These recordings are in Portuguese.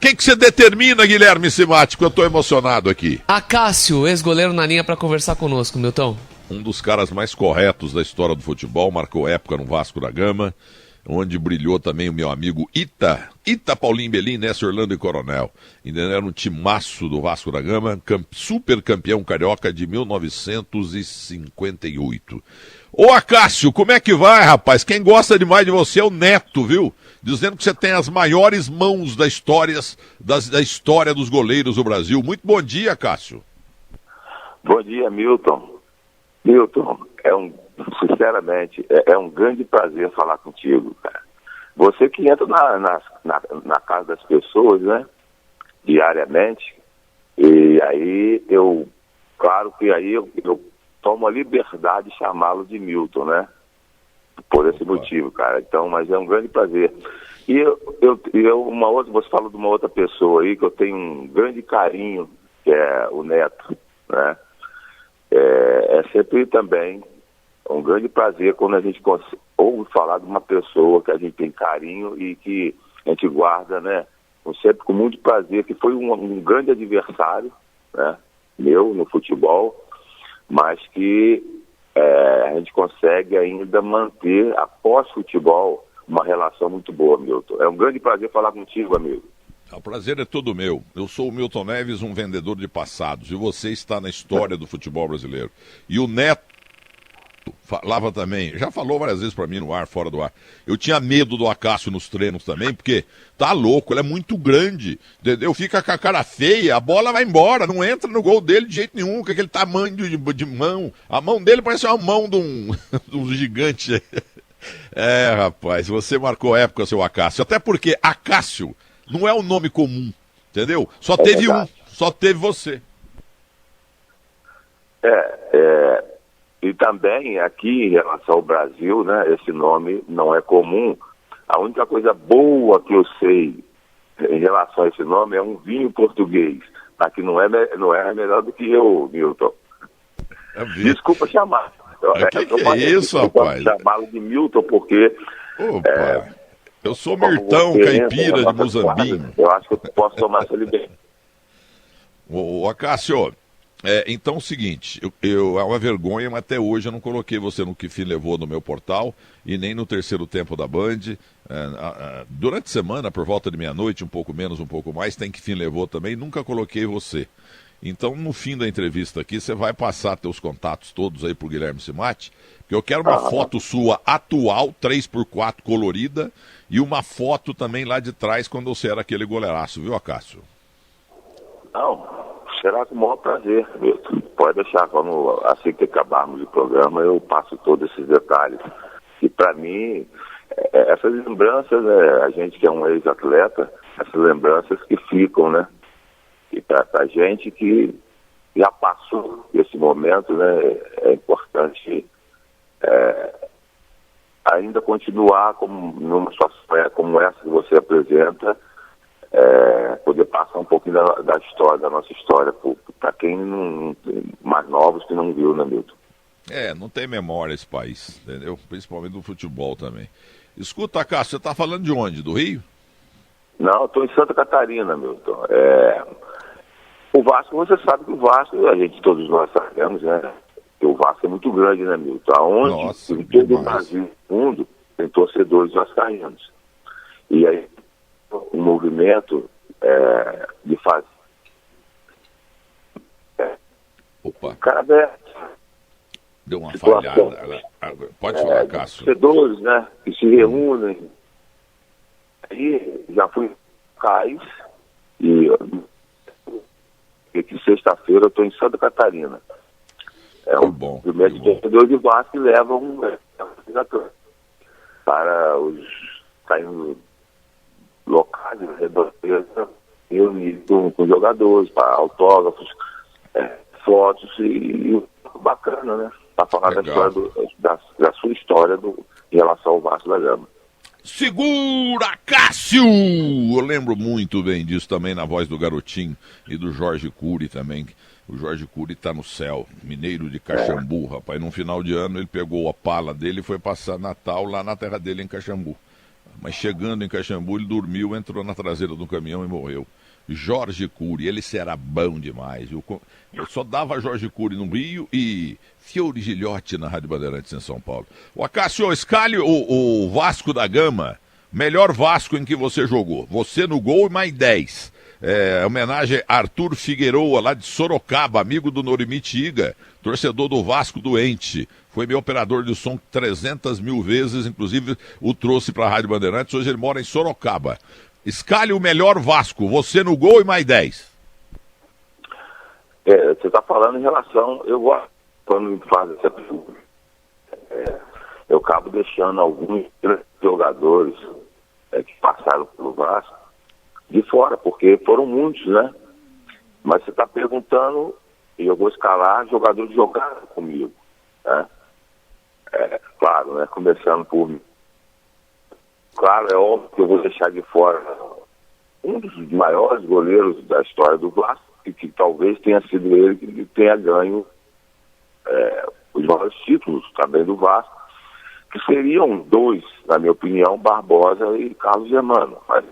Quem que você determina, Guilherme Simati, que eu tô emocionado aqui? Acácio, ex-goleiro na linha para conversar conosco, Milton. Um dos caras mais corretos da história do futebol, marcou época no Vasco da Gama, onde brilhou também o meu amigo Ita Paulinho Belim, Nessa Orlando e Coronel. Ainda era um timaço do Vasco da Gama, super campeão carioca de 1958. Ô Acácio, como é que vai, rapaz? Quem gosta demais de você é o Neto, viu? Dizendo que você tem as maiores mãos da história dos goleiros do Brasil. Muito bom dia, Acácio. Bom dia, Milton. Milton, sinceramente, é um grande prazer falar contigo, cara. Você que entra na casa das pessoas, né, diariamente, e aí claro que aí eu tomo a liberdade de chamá-lo de Milton, né, por esse motivo, cara. Então, mas é um grande prazer. E você falou de uma outra pessoa aí que eu tenho um grande carinho, que é o Neto, né. É sempre também um grande prazer quando a gente ouve falar de uma pessoa que a gente tem carinho e que a gente guarda, né, sempre com muito prazer, que foi um grande adversário, né, meu no futebol, mas que a gente consegue ainda manter, após futebol, uma relação muito boa, Milton. É um grande prazer falar contigo, amigo. O prazer é todo meu. Eu sou o Milton Neves, um vendedor de passados, e você está na história do futebol brasileiro. E o Neto falava também, já falou várias vezes para mim no ar, fora do ar. Eu tinha medo do Acácio nos treinos também, porque tá louco, ele é muito grande, entendeu? Fica com a cara feia, a bola vai embora, não entra no gol dele de jeito nenhum, com aquele tamanho de mão. A mão dele parece uma mão de um gigante. É, rapaz, você marcou época, seu Acácio. Até porque Acácio não é um nome comum, entendeu? Só teve um, só teve você. E também aqui em relação ao Brasil, né, esse nome não é comum. A única coisa boa que eu sei em relação a esse nome é um vinho português, mas que não é melhor do que eu, Milton. Desculpa chamar. Que é isso, rapaz? Chamá-lo de Milton porque... Opa. Eu sou Mirtão, caipira de Muzambinho. Eu acho que eu posso tomar essa liberdade. Ô, Acácio, então é o seguinte, é uma vergonha, mas até hoje eu não coloquei você no Que Fim Levou no meu portal e nem no terceiro tempo da Band. Durante a semana, por volta de meia-noite, um pouco menos, um pouco mais, tem Que Fim Levou também, nunca coloquei você. Então, no fim da entrevista aqui, você vai passar teus contatos todos aí pro Guilherme Simati, porque eu quero uma foto sua atual, 3x4 colorida, e uma foto também lá de trás, quando você era aquele goleiraço, viu, Acácio? Não, será com o maior prazer, Milton. Pode deixar, assim que acabarmos o programa, eu passo todos esses detalhes. E para mim, essas lembranças, a gente que é um ex-atleta, essas lembranças que ficam, né? E para a gente que já passou esse momento, né, é importante ainda continuar numa situação como essa que você apresenta, poder passar um pouquinho da história, da nossa história, para quem não mais novos que não viu, né, Milton? Não tem memória esse país, entendeu? Principalmente do futebol também. Escuta, Cássio, você está falando de onde? Do Rio? Não, eu estou em Santa Catarina, Milton. O Vasco, você sabe que o Vasco, todos nós sabemos, né? Que o Vasco é muito grande, né, Milton? Aonde, em todo o Brasil e mundo, tem torcedores vascaínos. E aí, o movimento de fazer... Opa. Cada deu uma falhada. Pode falar, Cássio. Torcedores, né? Que se reúnem. Aí, já fui em Cais e que sexta-feira eu estou em Santa Catarina. Movimento de torcedores de Vasco que levam para os saindo locais, redondezas, reunidos com jogadores, para autógrafos, fotos e bacana, né? Para falar da sua história em relação ao Vasco da Gama. Segura, Cássio! Eu lembro muito bem disso também na voz do Garotinho e do Jorge Cury também. O Jorge Cury tá no céu, mineiro de Caxambu, rapaz. No final de ano ele pegou a pala dele e foi passar Natal lá na terra dele em Caxambu. mas chegando em Caxambu ele dormiu, entrou na traseira do caminhão e morreu. Jorge Cury, ele será bom demais. Eu só dava Jorge Cury no Rio e Fiore Gilhote na Rádio Bandeirantes em São Paulo. O Acácio, escalhe o Vasco da Gama, melhor Vasco em que você jogou. Você no gol e mais 10. Homenagem a Arthur Figueroa, lá de Sorocaba, amigo do Norimite Iga, torcedor do Vasco doente. Foi meu operador de som 300 mil vezes, inclusive o trouxe para a Rádio Bandeirantes. Hoje ele mora em Sorocaba. Escalhe o melhor Vasco, você no gol e mais 10. Você está falando em relação, eu gosto quando me faz essa pergunta, eu acabo deixando alguns jogadores que passaram pelo Vasco de fora, porque foram muitos, né? Mas você está perguntando, e eu vou escalar jogadores que jogaram comigo, né? Claro, né? Começando por mim. Claro, é óbvio que eu vou deixar de fora um dos maiores goleiros da história do Vasco, que talvez tenha sido ele que tenha ganho os maiores títulos também do Vasco, que seriam dois, na minha opinião, Barbosa e Carlos Germano, mas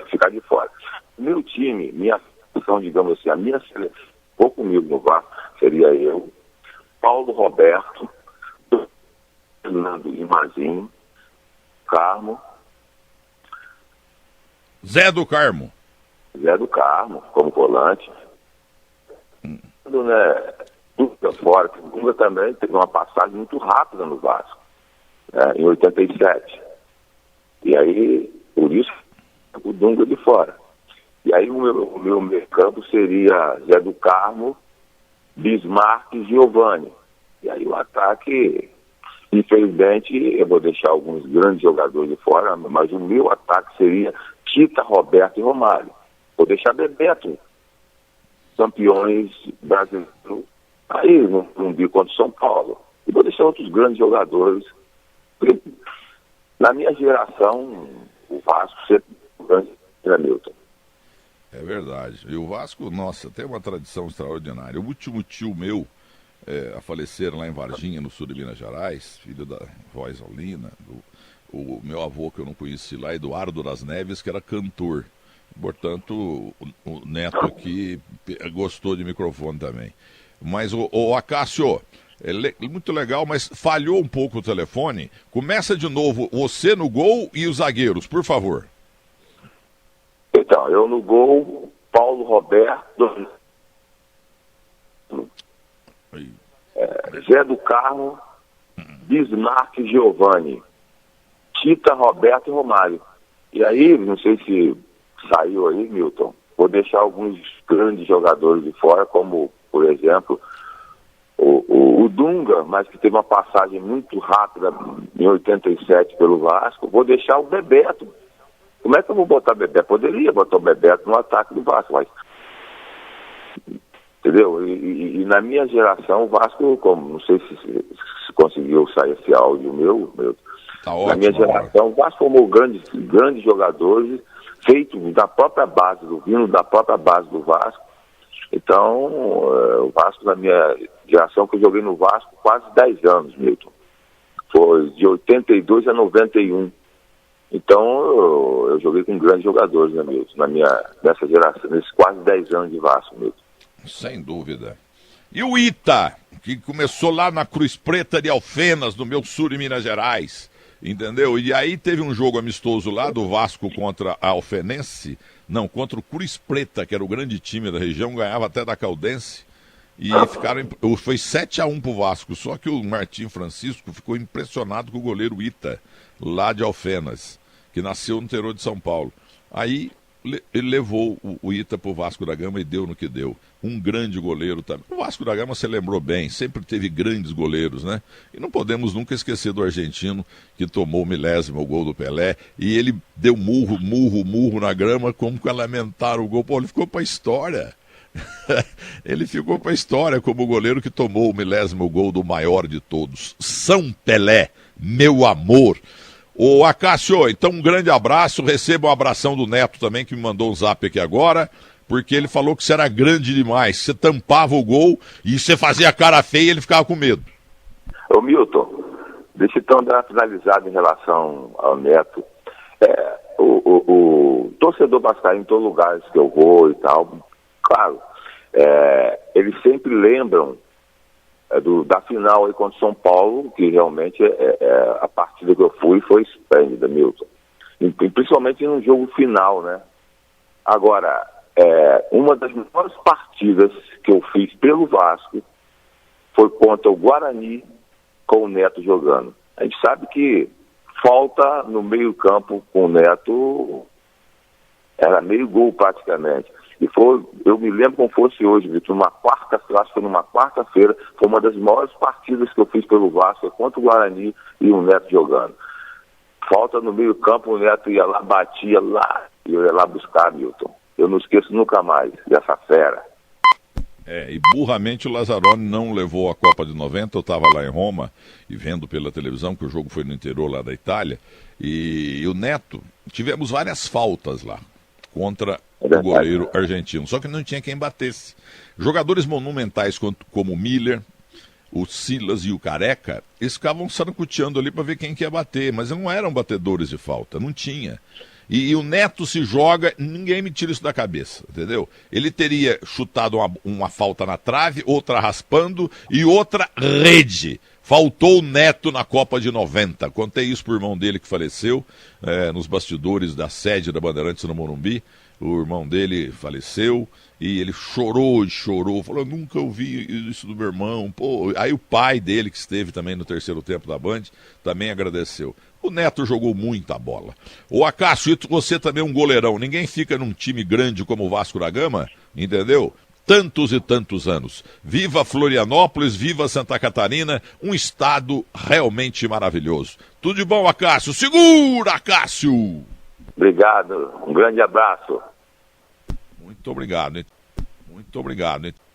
ficar de fora. Meu time, minha seleção, digamos assim, a minha seleção, vou comigo no Vasco, seria eu, Paulo Roberto, Fernando Imazinho, Carmo. Zé do Carmo, como volante. Né, Dunga fora, que o Dunga também teve uma passagem muito rápida no Vasco, né, em 87. E aí, por isso, o Dunga de fora. E aí o meu meio campo seria Zé do Carmo, Bismarck e Giovani. E aí o ataque... Infelizmente, eu vou deixar alguns grandes jogadores de fora, mas o meu ataque seria Tita, Roberto e Romário. Vou deixar Bebeto, campeões brasileiros, aí no Rio contra o São Paulo. E vou deixar outros grandes jogadores. Na minha geração, o Vasco sempre foi grande, né, Milton? É verdade. E o Vasco, nossa, tem uma tradição extraordinária. O último tio meu a falecer lá em Varginha, no sul de Minas Gerais, filho da vó Isolina, o meu avô que eu não conheci lá, Eduardo das Neves, que era cantor. Portanto, o neto aqui gostou de microfone também. Mas o Acácio, muito legal, mas falhou um pouco o telefone. Começa de novo, você no gol e os zagueiros, por favor. Então, eu no gol, Paulo Roberto, Zé do Carmo, Bismarck e Giovani, Tita, Roberto e Romário. E aí, não sei se saiu aí, Milton, vou deixar alguns grandes jogadores de fora, como, por exemplo, o Dunga, mas que teve uma passagem muito rápida em 87 pelo Vasco. Vou deixar o Bebeto. Como é que eu vou botar Bebeto? Poderia botar o Bebeto no ataque do Vasco, mas... Entendeu? E na minha geração, o Vasco, como não sei se conseguiu sair esse áudio meu tá ótimo, na minha geração, o Vasco formou grandes jogadores, feitos da própria base, vindo da própria base do Vasco. Então, o Vasco, na minha geração, que eu joguei no Vasco quase 10 anos, Milton. Foi de 82 a 91. Então, eu joguei com grandes jogadores, né, Milton? Nessa geração, nesses quase 10 anos de Vasco, Milton. Sem dúvida. E o Ita, que começou lá na Cruz Preta de Alfenas, no meu sul de Minas Gerais, entendeu? E aí teve um jogo amistoso lá do Vasco contra a Alfenense, não, contra o Cruz Preta, que era o grande time da região, ganhava até da Caldense, e foi 7-1 pro Vasco, só que o Martim Francisco ficou impressionado com o goleiro Ita, lá de Alfenas, que nasceu no interior de São Paulo. Aí ele levou o Ita pro Vasco da Gama e deu no que deu. Um grande goleiro também. O Vasco da Gama, você lembrou bem, sempre teve grandes goleiros, né? E não podemos nunca esquecer do argentino que tomou o 1000º gol do Pelé e ele deu murro na grama como que lamentaram o gol. Pô, ele ficou pra história. Ele ficou pra história como o goleiro que tomou o 1000º gol do maior de todos. São Pelé, meu amor. Ô Acácio, então um grande abraço, receba um abração do Neto também, que me mandou um zap aqui agora, porque ele falou que você era grande demais, você tampava o gol e você fazia cara feia e ele ficava com medo. Ô Milton, deixa eu então dar uma finalizada em relação ao Neto. O torcedor vascaíno, em todos os lugares que eu vou e tal, claro, eles sempre lembram da final aí contra o São Paulo, que realmente a partida que eu fui foi esplêndida, Milton. E principalmente no jogo final, né? Agora, uma das melhores partidas que eu fiz pelo Vasco foi contra o Guarani com o Neto jogando. A gente sabe que falta no meio-campo com o Neto, era meio gol praticamente. E eu me lembro como fosse hoje, Vitor, acho que foi numa quarta-feira, foi uma das maiores partidas que eu fiz pelo Vasco, contra o Guarani e o Neto jogando. Falta no meio-campo, o Neto ia lá, batia lá, e eu ia lá buscar, Milton. Eu não esqueço nunca mais dessa fera. E burramente o Lazzaroni não levou a Copa de 90, eu estava lá em Roma e vendo pela televisão que o jogo foi no interior lá da Itália, e o Neto, tivemos várias faltas lá contra o goleiro argentino, só que não tinha quem batesse. Jogadores monumentais como o Miller, o Silas e o Careca, eles ficavam sarancuteando ali para ver quem que ia bater, mas não eram batedores de falta, não tinha. E o Neto se joga, ninguém me tira isso da cabeça, entendeu? Ele teria chutado uma falta na trave, outra raspando e outra rede. Faltou o Neto na Copa de 90. Contei isso pro irmão dele que faleceu, nos bastidores da sede da Bandeirantes no Morumbi. O irmão dele faleceu e ele chorou e chorou. Falou, eu nunca ouvi isso do meu irmão. Pô. Aí o pai dele, que esteve também no terceiro tempo da Band, também agradeceu. O Neto jogou muita bola. Ô Acácio, você também é um goleirão. Ninguém fica num time grande como o Vasco da Gama, entendeu? Tantos e tantos anos. Viva Florianópolis, viva Santa Catarina, um estado realmente maravilhoso. Tudo de bom, Acácio? Segura, Acácio! Obrigado, um grande abraço. Muito obrigado, hein? Muito obrigado, hein?